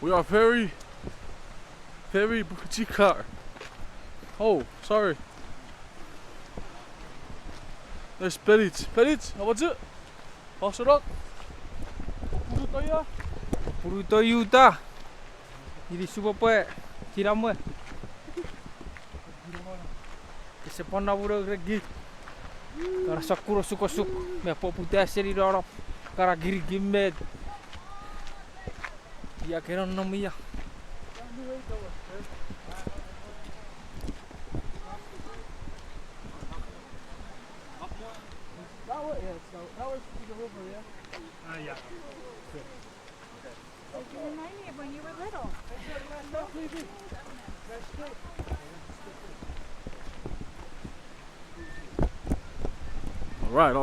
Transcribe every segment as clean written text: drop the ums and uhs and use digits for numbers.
We are very Bukachikar. Oh, sorry. There's Perit. Perit, what's it? Pasarok. Purutoya. Purutoyuta. Ini super pe. Tiramwe. Sepana bura gregi. Kara sakura sukosuk. Me poputa seri roro. Kara giri gimed. Ya keron nomia. That was the river, yeah? Yeah. You remind me of when you were little. Alright.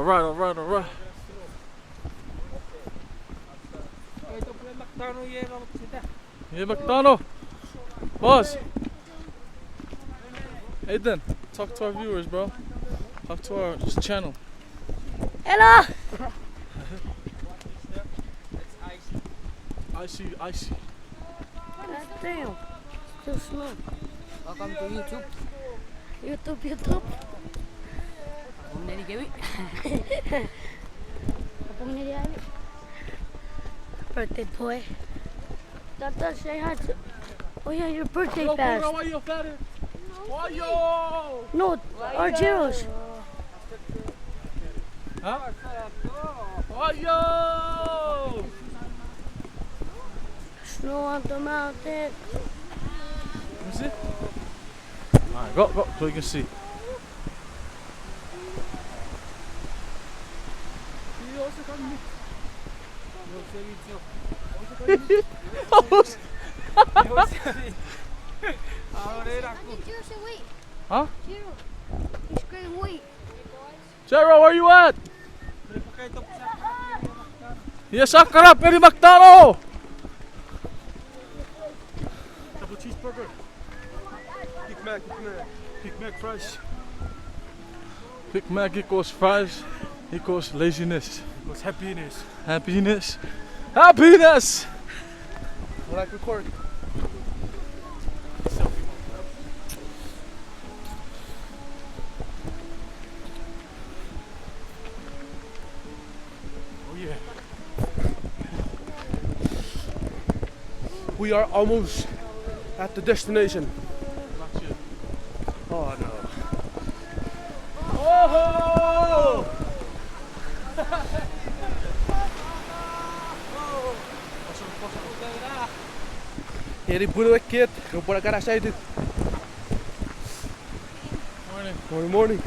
Ito pala McDonald yan ako sita. Yeah, McDonald. Boss. Ethan, talk to our viewers, bro. Talk to our channel. Hello. Icy. Damn. Still slow. Welcome to YouTube. YouTube. Om Daddy Gaby. Apa ni dia ni? Birthday boy. Tata, say hi to. Oh yeah, your birthday fast. Why you fatted? Why yo? No, Argyros. Huh? Why yo? Snow on the mountain. Let me see. Alright, go, so you can see. Huh? He's screaming wait. Jero, where you at? Yes, Sakara, Peri McDonald! Double cheeseburger. Big Mac fries. Big Mac equals fries equals laziness. Equals happiness. Happiness. I like record. Oh yeah. We are almost at the destination. Oh no. Oh! Eri puro kid, go por cara excited. Morning. Morning.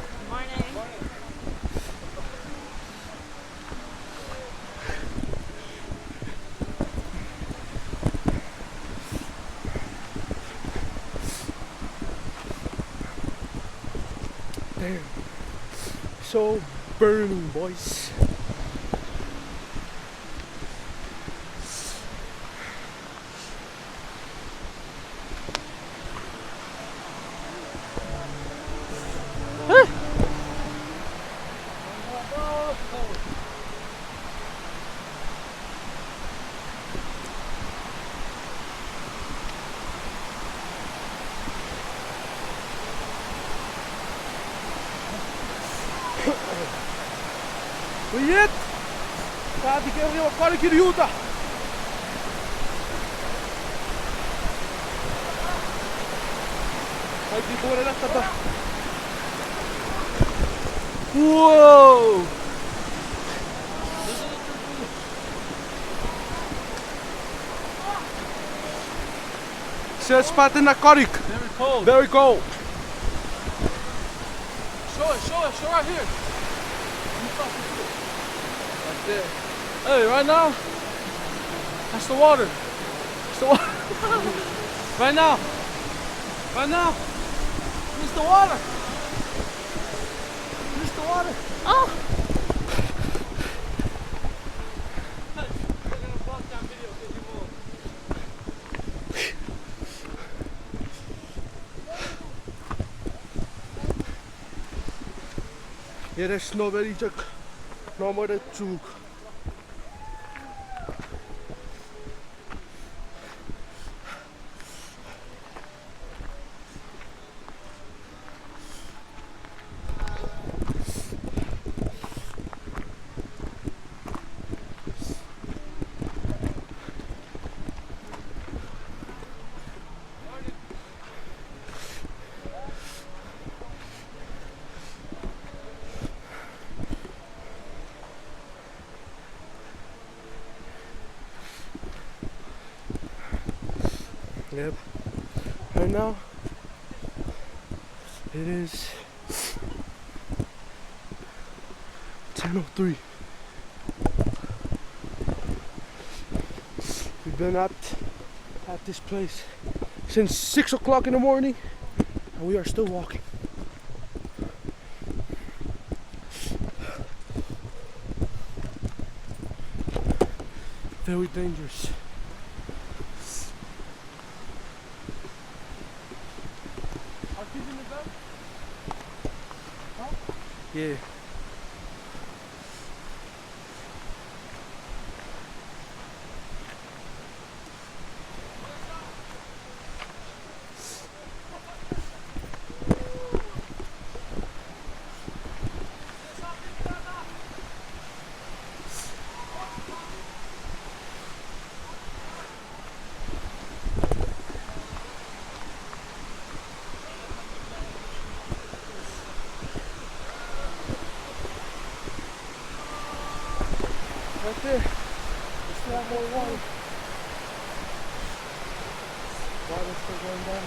Damn. So burning, boys. Wait! Sabi kayo rin ako kiryuta. Ay, di ko na tata. Whoa! Set spot in narcotic. Very cold. Very cold. Show right here. Right there. Hey, right now. That's the water. It's the water. Right now. It's the water. It's the water. Oh. Hier is snowberry no more than 2. Yep. Right now, it is 10:03. We've been at this place since 6 o'clock in the morning, and we are still walking. Very dangerous. Yeah. Right there. There's still more water. Water's still going down.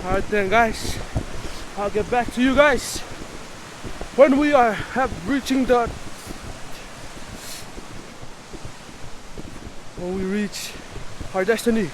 Alright then, guys, I'll get back to you guys when we are reaching when we reach our destiny.